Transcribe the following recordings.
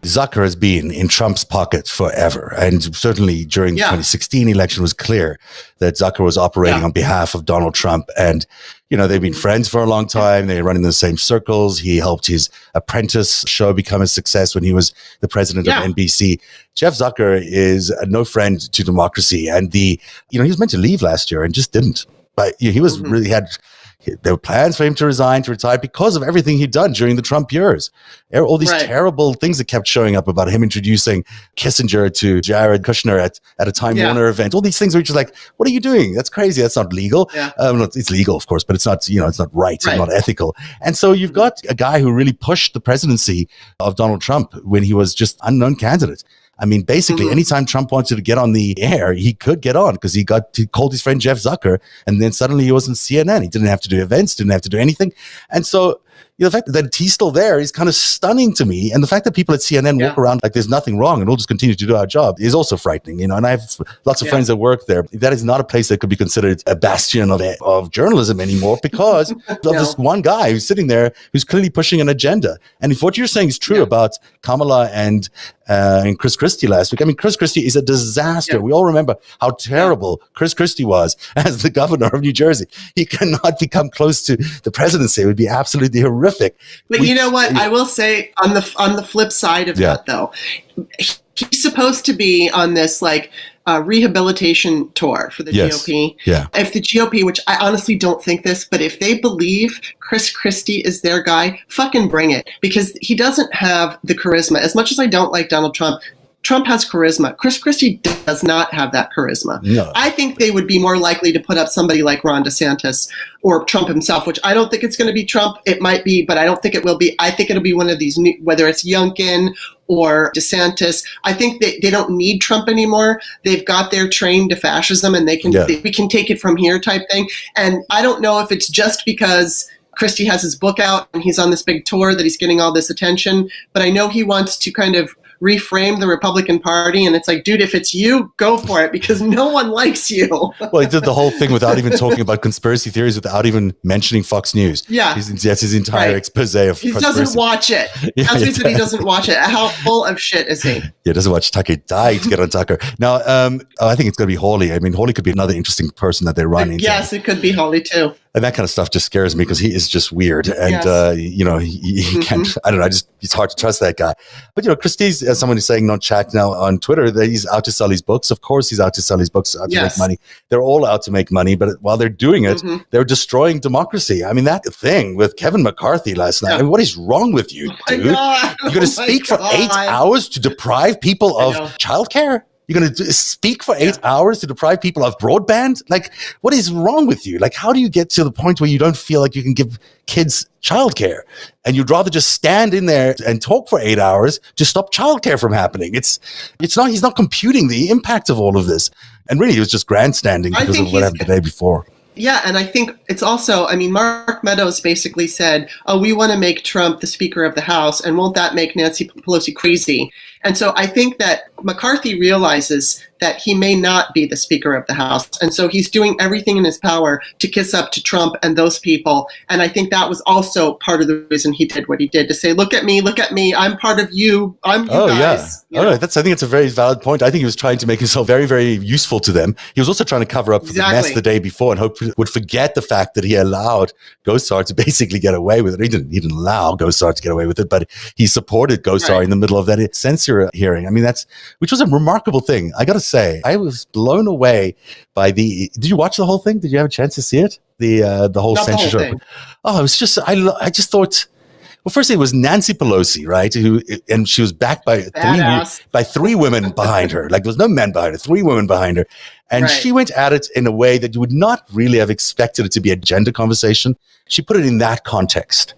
Zucker has been in Trump's pocket forever. And certainly during the 2016 election was clear that Zucker was operating on behalf of Donald Trump. And, you know, they've been friends for a long time. They're running the same circles. He helped his Apprentice show become a success when he was the president of NBC. Jeff Zucker is no friend to democracy. And he was meant to leave last year and just didn't. But he was there were plans for him to retire because of everything he'd done during the Trump years. All these terrible things that kept showing up about him introducing Kissinger to Jared Kushner at a Time Warner event. All these things were just like, what are you doing? That's crazy. That's not legal. It's legal, of course, but it's not, it's not right. It's not ethical. And so you've got a guy who really pushed the presidency of Donald Trump when he was just unknown candidate. I mean, basically, anytime Trump wanted to get on the air, he could get on because he called his friend Jeff Zucker, and then suddenly he was on CNN. He didn't have to do events, didn't have to do anything. And so the fact that he's still there is kind of stunning to me. And the fact that people at CNN walk around like there's nothing wrong and we'll just continue to do our job is also frightening, And I have lots of friends that work there. That is not a place that could be considered a bastion of journalism anymore because of this one guy who's sitting there who's clearly pushing an agenda. And if what you're saying is true about Kamala and Chris Christie last week, I mean, Chris Christie is a disaster. We all remember how terrible Chris Christie was as the governor of New Jersey. He cannot become close to the presidency. It would be absolutely horrific. But you know what? I will say on the flip side of that, though, he's supposed to be on this rehabilitation tour for the GOP. Yeah. If the GOP, which I honestly don't think this, but if they believe Chris Christie is their guy, fucking bring it, because he doesn't have the charisma. As much as I don't like Donald Trump, Trump has charisma. Chris Christie does not have that charisma. No. I think they would be more likely to put up somebody like Ron DeSantis or Trump himself, which I don't think it's going to be Trump. It might be, but I don't think it will be. I think it'll be one of these new, whether it's Youngkin or DeSantis. I think they don't need Trump anymore. They've got their train to fascism and we can take it from here type thing. And I don't know if it's just because Christie has his book out and he's on this big tour that he's getting all this attention, but I know he wants to kind of reframe the Republican Party, and it's like, dude, if it's you, go for it, because no one likes you. Well, he did the whole thing without even talking about conspiracy theories, without even mentioning Fox News. Yeah. That's his entire expose of he conspiracy. Doesn't watch it. He doesn't watch it. How full of shit is he? Yeah, doesn't watch Tucker. Die to get on Tucker. Now, I think it's going to be Hawley. I mean, Hawley could be another interesting person that they run into. Yes, it could be Hawley too. And that kind of stuff just scares me because he is just weird. And, he can't, I don't know, it's hard to trust that guy. But, Christie's, as someone is saying on chat now on Twitter, that he's out to sell his books. Of course, he's out to sell his books, out to make money. They're all out to make money. But while they're doing it, they're destroying democracy. I mean, that thing with Kevin McCarthy last night. I mean, what is wrong with you, dude? You're going to speak for 8 hours to deprive people of childcare? You're going to speak for 8 hours to deprive people of broadband? Like, what is wrong with you? Like, how do you get to the point where you don't feel like you can give kids childcare? And you'd rather just stand in there and talk for 8 hours to stop childcare from happening. He's not computing the impact of all of this. And really, it was just grandstanding because of what happened the day before. Yeah, and I think it's also, Mark Meadows basically said, we want to make Trump the Speaker of the House, and won't that make Nancy Pelosi crazy? And so I think that McCarthy realizes that he may not be the Speaker of the House. And so he's doing everything in his power to kiss up to Trump and those people. And I think that was also part of the reason he did what he did, to say, look at me, I'm part of you, I'm you guys. Yeah. I think it's a very valid point. I think he was trying to make himself very, very useful to them. He was also trying to cover up for the mess the day before and hope would forget the fact that he allowed Gosar to basically get away with it. He didn't allow Gosar to get away with it, but he supported Gosar in the middle of that censure hearing. I mean, which was a remarkable thing. I got to say, I was blown away by did you watch the whole thing? Did you have a chance to see it? The whole censorship. Oh, it was just, I just thought, well, firstly, it was Nancy Pelosi, right? And she was backed by three women behind her. Like, there was no men behind her, 3 women behind her. And she went at it in a way that you would not really have expected it to be a gender conversation. She put it in that context,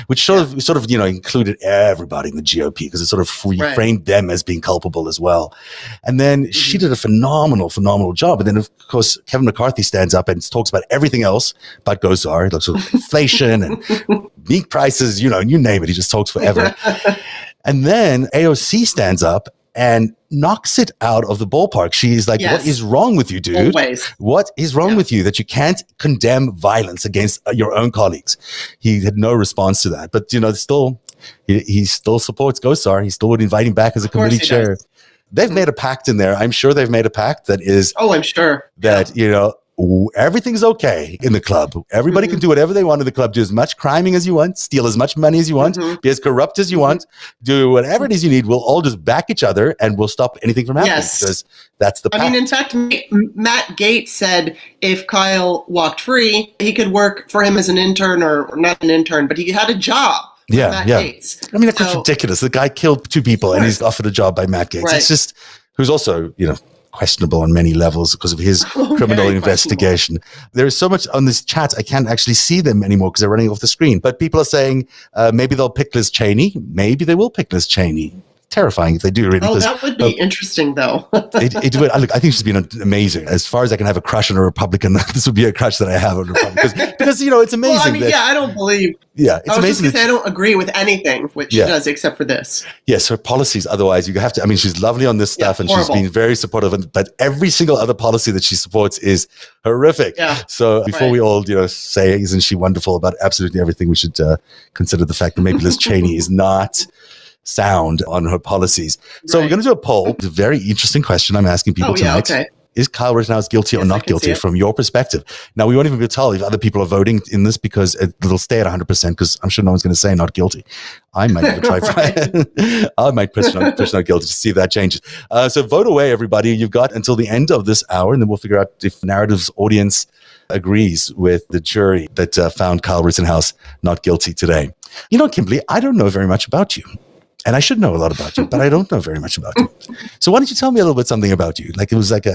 which sort of included everybody in the GOP, because it sort of framed them as being culpable as well. And then she did a phenomenal job. And then, of course, Kevin McCarthy stands up and talks about everything else but Gosar. Like sort of inflation and meat prices, you name it. He just talks forever. And then AOC stands up and knocks it out of the ballpark. She's like, what is wrong with you, dude? Always. What is wrong with you that you can't condemn violence against your own colleagues? He had no response to that. But, still, He still supports Gosar. He still would invite him back as a committee chair. Does. They've made a pact in there. I'm sure they've made a pact that is. Oh, I'm sure. That, everything's okay in the club. Everybody can do whatever they want in the club. Do as much criming as you want. Steal as much money as you want. Be as corrupt as you want. Do whatever it is you need. We'll all just back each other and we'll stop anything from happening. Yes. Because that's the pact. I mean, in fact, Matt Gaetz said if Kyle walked free, he could work for him as an intern or not an intern, but he had a job. Matt Gaetz. I mean, that's ridiculous. The guy killed 2 people and he's offered a job by Matt Gaetz. Right. It's just, who's also, questionable on many levels because of his criminal investigation. There is so much on this chat, I can't actually see them anymore because they're running off the screen. But people are saying maybe they'll pick Liz Cheney. Maybe they will pick Liz Cheney. Terrifying if they do, really. That would be interesting, though. it would. Look, I think she's been amazing. As far as I can have a crush on a Republican, this would be a crush that I have on a Republican. Because it's amazing. Well, I mean, I don't believe. Yeah, it's amazing. I don't agree with anything which she does except for this. Yes, her policies. Otherwise, you have to. I mean, she's lovely on this stuff, and horrible. She's been very supportive. But every single other policy that she supports is horrific. Yeah. So before we all, say, isn't she wonderful about absolutely everything, we should consider the fact that maybe Liz Cheney is not sound on her policies. So we're going to do a poll. It's a very interesting question I'm asking people tonight. Okay. Is Kyle Rittenhouse guilty or not guilty from your perspective? Now, we won't even be able to tell if other people are voting in this because it'll stay at 100% because I'm sure no one's going to say not guilty. I might even try I might push not guilty to see if that changes. So vote away, everybody. You've got until the end of this hour, and then we'll figure out if Narrative's audience agrees with the jury that found Kyle Rittenhouse not guilty today. Kimberley, I don't know very much about you. And I should know a lot about you, but I don't know very much about you. So why don't you tell me a little bit something about you? Like it was like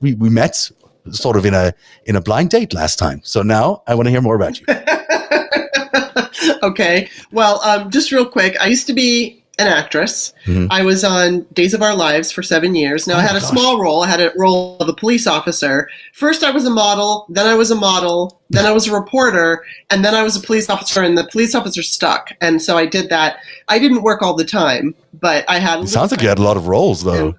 we met sort of in a blind date last time. So now I want to hear more about you. Okay. Well, just real quick, I used to be an actress. I was on Days of Our Lives for 7 years. Now I had a small role. I had a role of a police officer. First I was a model, then I was a model, then I was a reporter, and then I was a police officer, and the police officer stuck. And so I did that. I didn't work all the time, but I had... It sounds like you had a lot of roles, though.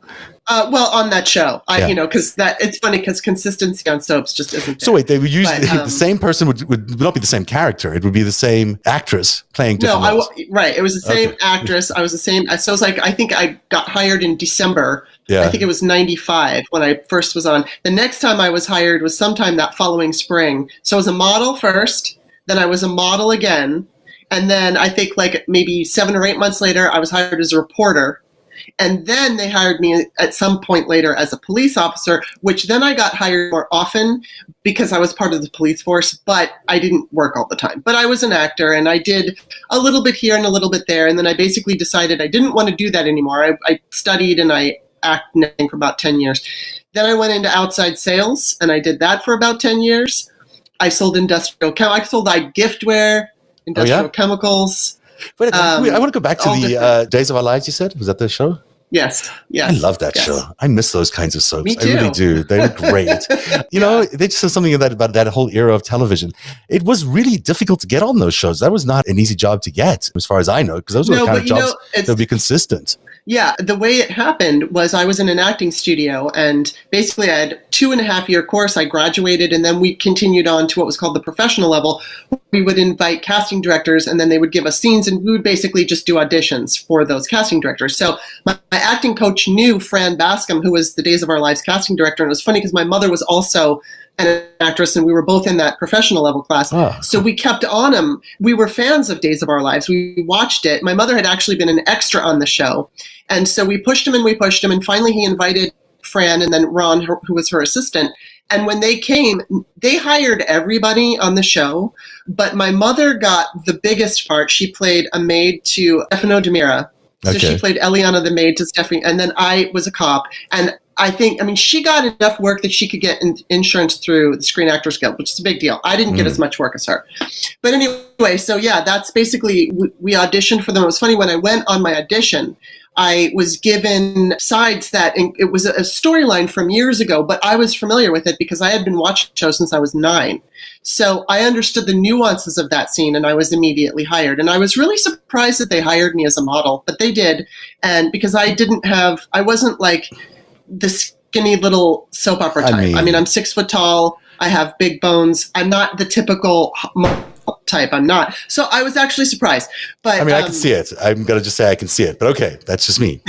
Well, on that show, because it's funny because consistency on soaps just isn't there. So wait, they would use the same person would not be the same character. It would be the same actress playing different roles. Right. It was the same actress. I was the same. So it was like, I think I got hired in December. Yeah. I think it was 95 when I first was on. The next time I was hired was sometime that following spring. So I was a model first, then I was a model again. And then I think like maybe 7 or 8 months later, I was hired as a reporter. And then they hired me at some point later as a police officer, which then I got hired more often because I was part of the police force, but I didn't work all the time. But I was an actor and I did a little bit here and a little bit there. And then I basically decided I didn't want to do that anymore. I studied and I acted for about 10 years. Then I went into outside sales and I did that for about 10 years. I sold I sold giftware, industrial chemicals. But I want to go back to the Days of Our Lives, you said? Was that the show? Yes. I love that show. I miss those kinds of soaps. Me too. I really do. They're great. They just said something about that whole era of television. It was really difficult to get on those shows. That was not an easy job to get, as far as I know, because those were the kind of jobs that would be consistent. Yeah, the way it happened was I was in an acting studio, and basically I had a 2.5-year course. I graduated, and then we continued on to what was called the professional level. We would invite casting directors, and then they would give us scenes, and we would basically just do auditions for those casting directors. So my acting coach knew Fran Bascom, who was the Days of Our Lives casting director, and it was funny because my mother was also an actress, and we were both in that professional level class. So we kept on him. We were fans of Days of Our Lives. We watched it. My mother had actually been an extra on the show. And so we pushed him, and finally he invited Fran and then Ron, who was her assistant. And when they came, they hired everybody on the show, but my mother got the biggest part. She played a maid to Stefano Demira. So she played Eliana the maid to Stephanie, and then I was a cop. And she got enough work that she could get insurance through the Screen Actors Guild, which is a big deal. I didn't get as much work as her. But anyway, so that's basically, we auditioned for them. It was funny, when I went on my audition, I was given sides that it was a storyline from years ago, but I was familiar with it because I had been watching the show since I was 9. So I understood the nuances of that scene, and I was immediately hired. And I was really surprised that they hired me as a model, but they did. And because I wasn't like the skinny little soap opera type. I mean, I'm 6 foot tall. I have big bones. I'm not the typical model. type. I'm not. So I was actually surprised. But I mean, I can see it. I'm going to just say I can see it. But okay, that's just me.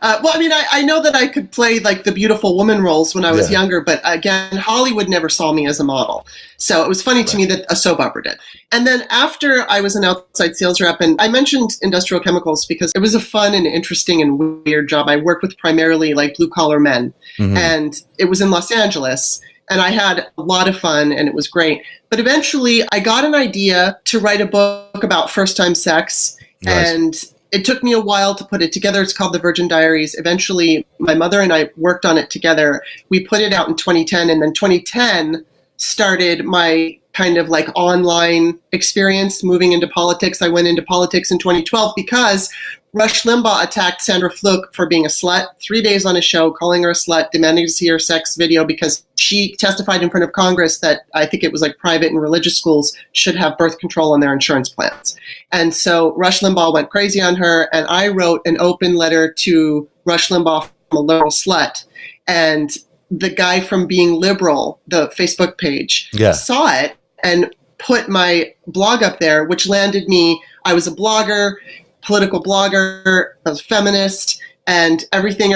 Well, I mean, I know that I could play like the beautiful woman roles when I was younger, but again, Hollywood never saw me as a model. So it was funny to me that a soap opera did. And then after I was an outside sales rep, and I mentioned industrial chemicals because it was a fun and interesting and weird job. I worked with primarily like blue collar men, and it was in Los Angeles. And I had a lot of fun and it was great. But eventually I got an idea to write a book about first time sex. Nice. And it took me a while to put it together. It's called the Virgin Diaries. Eventually, my mother and I worked on it together. We put it out in 2010, and then 2010 started my kind of like online experience moving into politics. I went into politics in 2012 because Rush Limbaugh attacked Sandra Fluke for being a slut, 3 days on a show, calling her a slut, demanding to see her sex video because she testified in front of Congress that I think it was like private and religious schools should have birth control on their insurance plans. And so Rush Limbaugh went crazy on her, and I wrote an open letter to Rush Limbaugh from a liberal slut. And the guy from Being Liberal, the Facebook page, saw it and put my blog up there, which landed me. I was a blogger, political blogger, I was a feminist, and everything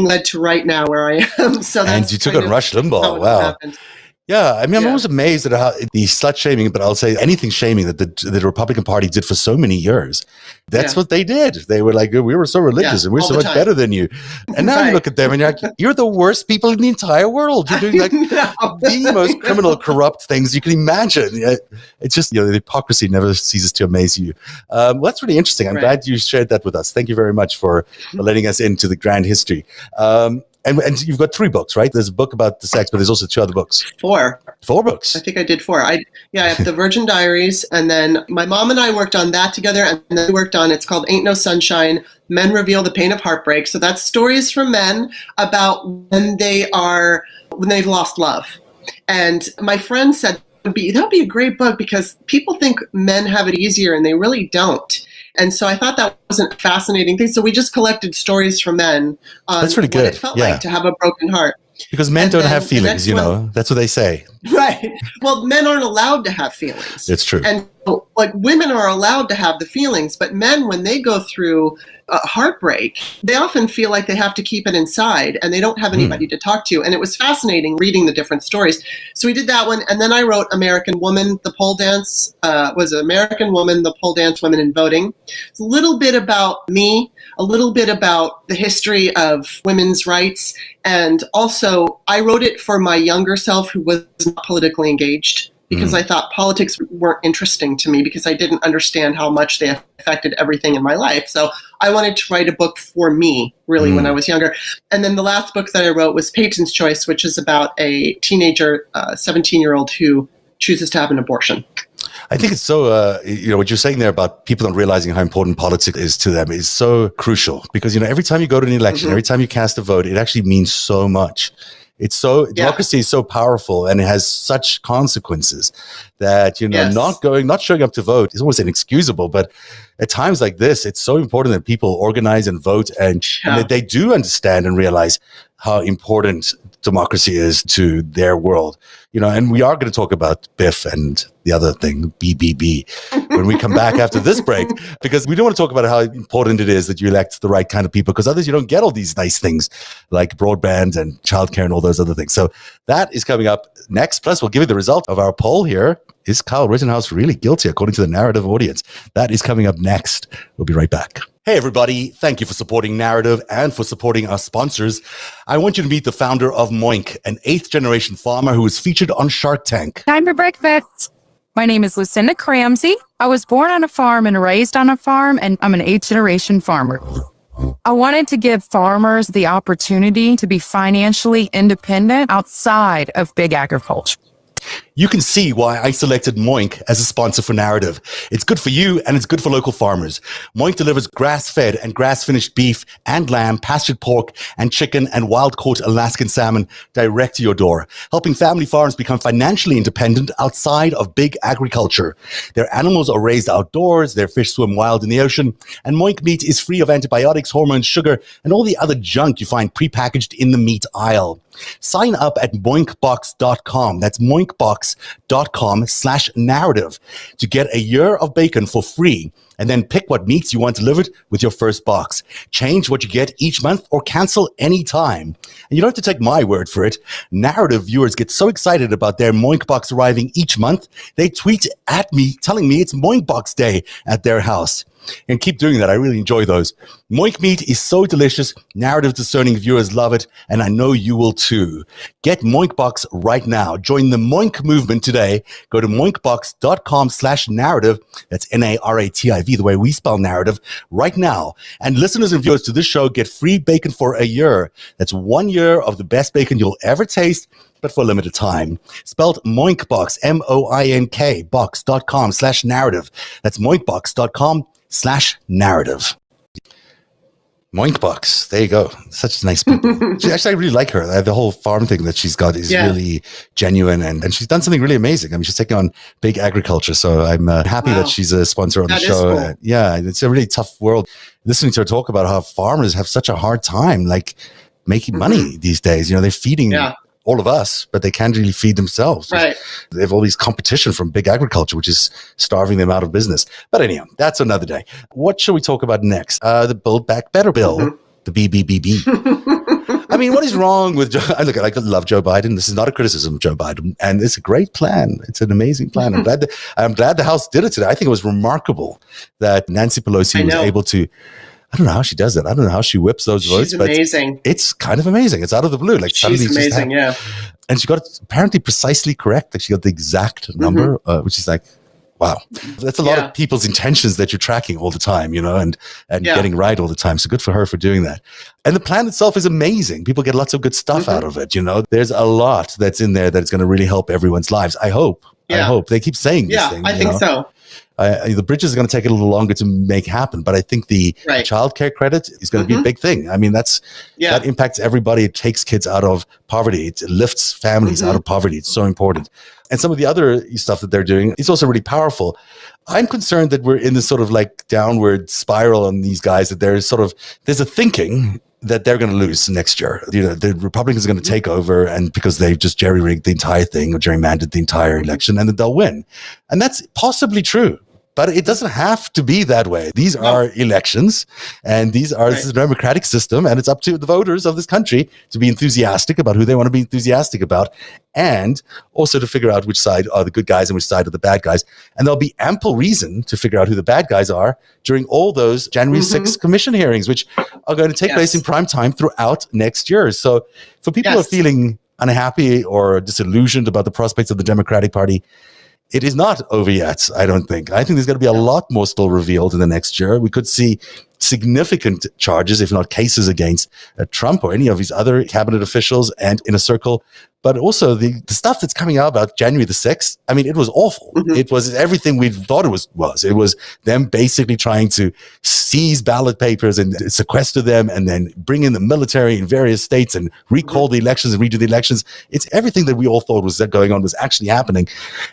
led to right now where I am. So that's and you took on Rush Limbaugh. Wow. Yeah, I mean, I'm always amazed at how the slut shaming, but I'll say anything shaming that the Republican Party did for so many years. That's what they did. They were like, we were so religious and we're so much better than you. And now you look at them and you're like, you're the worst people in the entire world. You're doing like the most criminal, corrupt things you can imagine. It's just, the hypocrisy never ceases to amaze you. Well, that's really interesting. I'm glad you shared that with us. Thank you very much for letting us into the grand history. And you've got 3 books, right? There's a book about the sex, but there's also 2 other books. 4 books. I think I did 4. I have the Virgin Diaries, and then my mom and I worked on that together, and then we worked on, it's called Ain't No Sunshine, Men Reveal the Pain of Heartbreak. So that's stories from men about when they've lost love. And my friend said, that would be a great book because people think men have it easier, and they really don't. And so I thought that was a fascinating thing. So we just collected stories from men on That's really good. What it felt like to have a broken heart. Because men don't have feelings, that's what they say. Right. Well, men aren't allowed to have feelings. It's true. And like women are allowed to have the feelings, but men, when they go through heartbreak, they often feel like they have to keep it inside and they don't have anybody to talk to. And it was fascinating reading the different stories. So we did that one. And then I wrote American Woman, the Pole Dance, American Woman, the Pole Dance, Women in Voting. It's a little bit about me, a little bit about the history of women's rights. And also I wrote it for my younger self who was not politically engaged, because I thought politics weren't interesting to me because I didn't understand how much they affected everything in my life. So I wanted to write a book for me, really, when I was younger. And then the last book that I wrote was Peyton's Choice, which is about a teenager, 17-year-old who chooses to have an abortion. I think it's so, what you're saying there about people not realizing how important politics is to them is so crucial because, every time you go to an election, every time you cast a vote, it actually means so much. Democracy is so powerful and it has such consequences that, not showing up to vote is almost inexcusable. But at times like this, it's so important that people organize and vote and that they do understand and realize how important democracy is to their world. And we are going to talk about Biff and the other thing, BBB, when we come back after this break, because we don't want to talk about how important it is that you elect the right kind of people, because others you don't get all these nice things like broadband and childcare and all those other things. So that is coming up next. Plus, we'll give you the result of our poll here. Is Kyle Rittenhouse really guilty, according to the narrative audience? That is coming up next. We'll be right back. Hey, everybody. Thank you for supporting Narrative and for supporting our sponsors. I want you to meet the founder of Moink, an 8th-generation farmer who was featured on Shark Tank. Time for breakfast. My name is Lucinda Cramsey. I was born on a farm and raised on a farm, and I'm an 8th-generation farmer. I wanted to give farmers the opportunity to be financially independent outside of big agriculture. You can see why I selected Moink as a sponsor for Narrative. It's good for you and it's good for local farmers. Moink delivers grass-fed and grass-finished beef and lamb, pastured pork and chicken and wild-caught Alaskan salmon direct to your door, helping family farms become financially independent outside of big agriculture. Their animals are raised outdoors, their fish swim wild in the ocean, and Moink meat is free of antibiotics, hormones, sugar, and all the other junk you find prepackaged in the meat aisle. Sign up at moinkbox.com. That's moinkbox.com moinkbox.com/narrative to get a year of bacon for free. And then pick what meats you want delivered with your first box. Change what you get each month or cancel anytime. And you don't have to take my word for it. Narrative viewers get so excited about their Moink Box arriving each month, they tweet at me telling me it's Moink Box Day at their house. And keep doing that. I really enjoy those. Moink meat is so delicious. Narrative discerning viewers love it, and I know you will too. Get Moink Box right now. Join the Moink movement today. Go to moinkbox.com/narrative. That's NARATIV, the way we spell narrative, right now. And listeners and viewers to this show get free bacon for a year. That's 1 year of the best bacon you'll ever taste, but for a limited time. Spelled Moinkbox, MOINK, box.com/narrative. That's moinkbox.com/narrative. Moinkbox, there you go. Such nice people. Actually, I really like her. The whole farm thing that she's got is really genuine, and she's done something really amazing. I mean, she's taking on big agriculture, so I'm happy that she's a sponsor on the show. Cool. Yeah, it's a really tough world. Listening to her talk about how farmers have such a hard time, like making money these days. You know, they're feeding all of us, but they can't really feed themselves. Right. They have all these competition from big agriculture, which is starving them out of business. But anyhow, that's another day. What should we talk about next? The Build Back Better bill, the BBBB. I mean, what is wrong with Joe? I love Joe Biden. This is not a criticism of Joe Biden, and it's a great plan. It's an amazing plan. I'm glad the House did it today. I think it was remarkable that Nancy Pelosi was able to. I don't know how she does it. I don't know how she whips those votes. She's amazing. But it's kind of amazing. It's out of the blue. Like she's amazing, And she got it apparently precisely correct. Like she got the exact number, which is like, wow. That's a lot of people's intentions that you're tracking all the time, you know, and getting right all the time. So good for her for doing that. And the plan itself is amazing. People get lots of good stuff out of it, you know. There's a lot that's in there that's going to really help everyone's lives. I hope. I hope. They keep saying this thing. I think so. The bridges are going to take a little longer to make happen, but I think the childcare credit is going to be a big thing. I mean, that impacts everybody. It takes kids out of poverty. It lifts families out of poverty. It's so important. And some of the other stuff that they're doing is also really powerful. I'm concerned that we're in this sort of like downward spiral on these guys, that there's a thinking that they're going to lose next year. You know, the Republicans are going to take over, and because they've just jerry-rigged the entire thing or gerrymandered the entire election, and that they'll win. And that's possibly true. But it doesn't have to be that way. These are elections, and this is a democratic system, and it's up to the voters of this country to be enthusiastic about who they want to be enthusiastic about, and also to figure out which side are the good guys and which side are the bad guys. And there'll be ample reason to figure out who the bad guys are during all those January 6th commission hearings, which are going to take place in prime time throughout next year. So for people who are feeling unhappy or disillusioned about the prospects of the Democratic Party, it is not over yet, I don't think. I think there's going to be a lot more still revealed in the next year. We could see significant charges, if not cases, against Trump or any of his other cabinet officials and inner circle. But also the stuff that's coming out about January the 6th, I mean, it was awful. It was everything we thought it was. It was them basically trying to seize ballot papers and sequester them and then bring in the military in various states and recall the elections and redo the elections. It's everything that we all thought was going on was actually happening,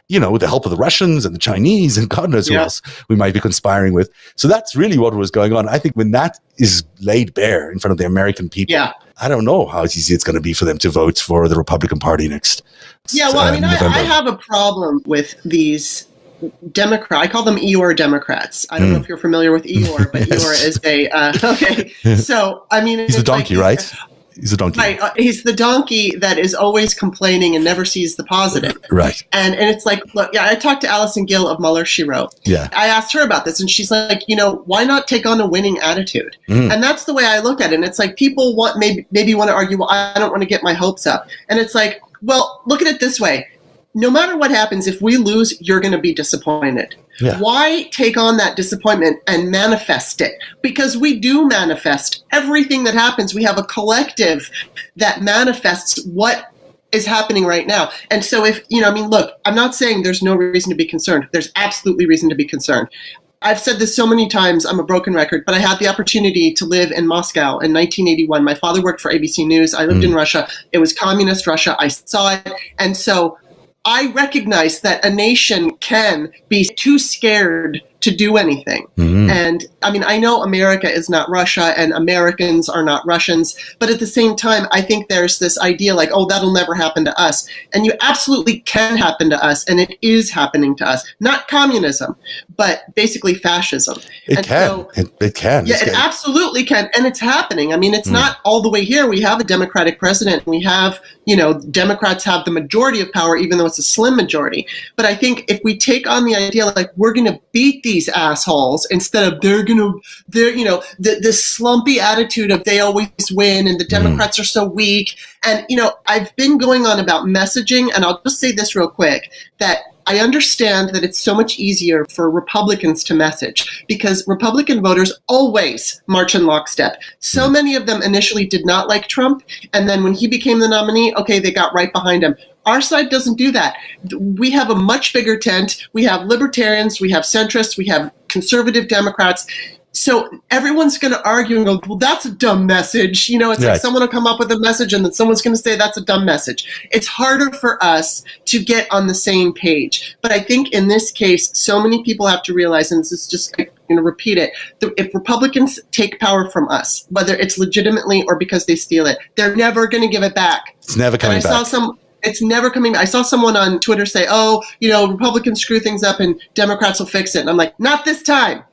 you know, with the help of the Russians and the Chinese and God knows who else we might be conspiring with. So that's really what was going on. I think when that is laid bare in front of the American people, I don't know how easy it's going to be for them to vote for the Republican Party next. I have a problem with these Democrats. I call them Eeyore Democrats. I don't know if you're familiar with Eeyore, but Eeyore is a So I mean, he's a donkey, right? He's a donkey. Right. He's the donkey that is always complaining and never sees the positive. Right. And it's like, look, I talked to Allison Gill of Mueller, She Wrote. Yeah. I asked her about this, and she's like, you know, why not take on a winning attitude? And that's the way I look at it. And it's like, people maybe want to argue, well, I don't want to get my hopes up. And it's like, well, look at it this way. No matter what happens, if we lose, you're going to be disappointed. Yeah. Why take on that disappointment and manifest it? Because we do manifest everything that happens. We have a collective that manifests what is happening right now. And so look, I'm not saying there's no reason to be concerned. There's absolutely reason to be concerned. I've said this so many times, I'm a broken record, but I had the opportunity to live in Moscow in 1981. My father worked for ABC News. I lived in Russia. It was communist Russia. I saw it. And so I recognize that a nation can be too scared to do anything. Mm-hmm. And I mean, I know America is not Russia and Americans are not Russians, but at the same time, I think there's this idea like, oh, that'll never happen to us. And you absolutely can happen to us, and it is happening to us. Not communism, but basically fascism. It can. Yeah, it absolutely can. And it's happening. I mean, it's not all the way here. We have a Democratic president. We have, Democrats have the majority of power, even though it's a slim majority. But I think if we take on the idea like we're going to beat these assholes instead of they're the slumpy attitude of they always win and the Democrats are so weak. And, I've been going on about messaging, and I'll just say this real quick, that I understand that it's so much easier for Republicans to message because Republican voters always march in lockstep. So many of them initially did not like Trump, and then when he became the nominee, okay, they got right behind him. Our side doesn't do that. We have a much bigger tent. We have libertarians, we have centrists, we have conservative Democrats. So everyone's going to argue and go, well, that's a dumb message. It's like someone will come up with a message and then someone's going to say that's a dumb message. It's harder for us to get on the same page. But I think in this case, so many people have to realize, and this is just going to repeat it, if Republicans take power from us, whether it's legitimately or because they steal it, they're never going to give it back. It's never coming back. It's never coming back. I saw someone on Twitter say, Republicans screw things up and Democrats will fix it. And I'm like, not this time.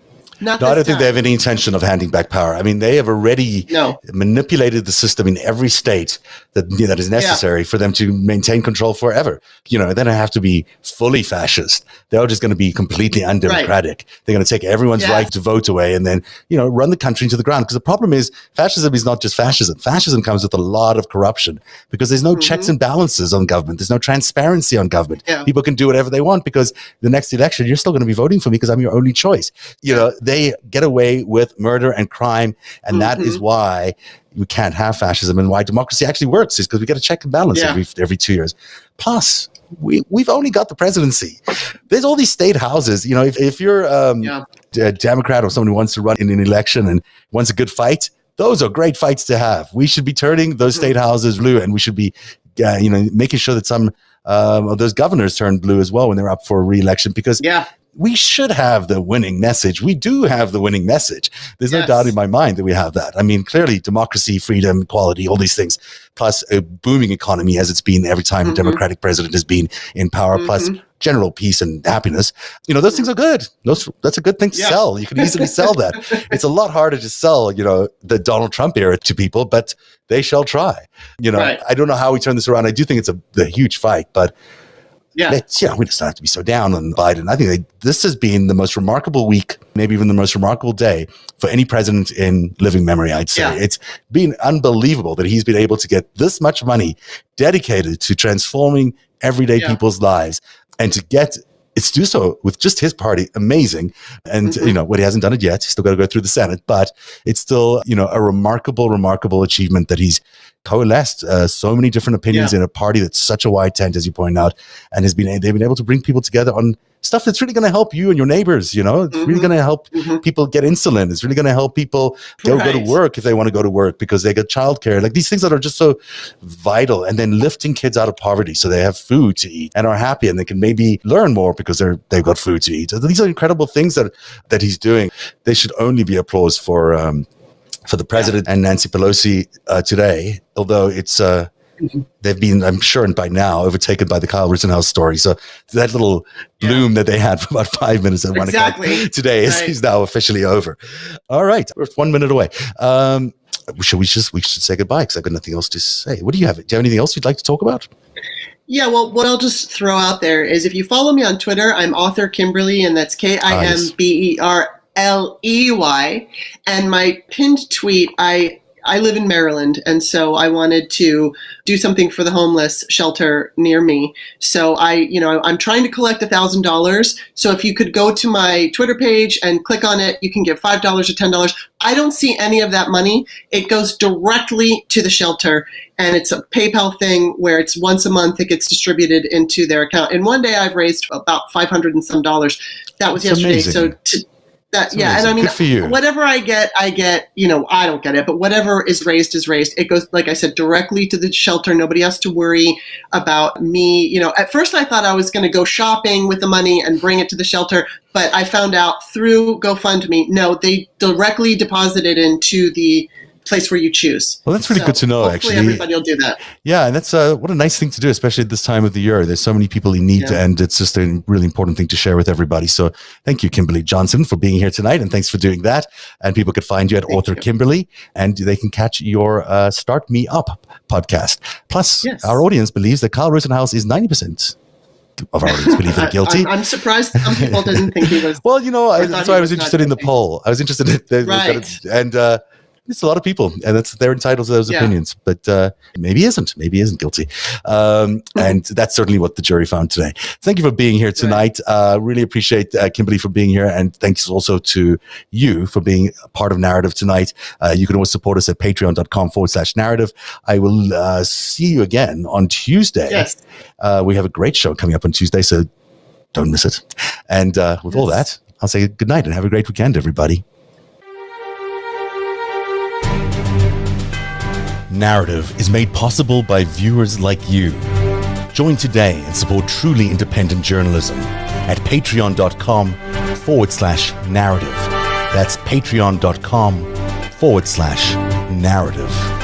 I don't think they have any intention of handing back power. I mean, they have already manipulated the system in every state that is necessary for them to maintain control forever. They don't have to be fully fascist. They're just going to be completely undemocratic. Right. They're going to take everyone's right to vote away and then, run the country into the ground. Because the problem is fascism is not just fascism. Fascism comes with a lot of corruption because there's no checks and balances on government. There's no transparency on government. Yeah. People can do whatever they want because the next election, you're still going to be voting for me because I'm your only choice. They get away with murder and crime, and that is why we can't have fascism and why democracy actually works is because we get a check and balance every 2 years. Plus, we've only got the presidency. There's all these state houses. If you're a Democrat or someone who wants to run in an election and wants a good fight, those are great fights to have. We should be turning those state houses blue, and we should be making sure that some of those governors turn blue as well when they're up for re-election because we should have the winning message. We do have the winning message. There's no doubt in my mind that we have that. I mean, clearly democracy, freedom, equality, all these things, plus a booming economy as it's been every time a Democratic president has been in power, plus general peace and happiness. Those things are good. That's a good thing to sell. You can easily sell that. It's a lot harder to sell, the Donald Trump era to people, but they shall try. I don't know how we turn this around. I do think it's a huge fight, but we just don't have to be so down on Biden. I think this has been the most remarkable week, maybe even the most remarkable day for any president in living memory, I'd say. It's been unbelievable that he's been able to get this much money dedicated to transforming everyday people's lives and to do so with just his party. Amazing. And, what he hasn't done it yet, he's still got to go through the Senate, but it's still, a remarkable achievement that he's coalesced so many different opinions in a party that's such a wide tent, as you point out, and they've been able to bring people together on stuff that's really going to help you and your neighbors. It's really going to help people get insulin. It's really going to help people go to work if they want to go to work because they get childcare. Like these things that are just so vital, and then lifting kids out of poverty so they have food to eat and are happy and they can maybe learn more because they've got food to eat. These are incredible things that he's doing. They should only be applause for the president and Nancy Pelosi today, although it's they've been, I'm sure, by now overtaken by the Kyle Rittenhouse story. So that little bloom that they had for about 5 minutes at 1 o'clock today is now officially over. All right, we're 1 minute away. We should say goodbye because I've got nothing else to say. What do you have? Do you have anything else you'd like to talk about? Yeah, well, what I'll just throw out there is if you follow me on Twitter, I'm author Kimberley, and that's KIMBERLEY. And my pinned tweet, I live in Maryland, and so I wanted to do something for the homeless shelter near me. So I'm trying to collect $1,000. So if you could go to my Twitter page and click on it, you can give $5 or $10. I don't see any of that money. It goes directly to the shelter, and it's a PayPal thing where it's once a month it gets distributed into their account. And one day I've raised about $500 and some dollars. That was yesterday. Amazing. So And I mean, good for you. Whatever I get, I don't get it, but whatever is raised is raised. It goes, like I said, directly to the shelter. Nobody has to worry about me. At first I thought I was going to go shopping with the money and bring it to the shelter, but I found out through GoFundMe, no, they directly deposit it into the place where you choose. Well, that's really good to know, hopefully actually. Everybody will do that. Yeah, and that's what a nice thing to do, especially at this time of the year. There's so many people in need, and it's just a really important thing to share with everybody. So thank you, Kimberley Johnson, for being here tonight, and thanks for doing that. And people could find you at Author Kimberley, and they can catch your Start Me Up podcast. Plus, our audience believes that Kyle Rittenhouse is 90% of our audience believe they're guilty. I'm surprised some people didn't think he was. Well, that's why I was interested in the poll. I was interested in and it's a lot of people, and they're entitled to those opinions. But maybe he isn't guilty, and that's certainly what the jury found today. Thank you for being here tonight. Really appreciate Kimberley for being here, and thanks also to you for being a part of Narrative tonight. You can always support us at patreon.com/narrative. I will see you again on Tuesday. Yes. We have a great show coming up on Tuesday, so don't miss it. And with all that, I'll say good night and have a great weekend, everybody. Narrative is made possible by viewers like you. Join today and support truly independent journalism at patreon.com/narrative. That's patreon.com/narrative.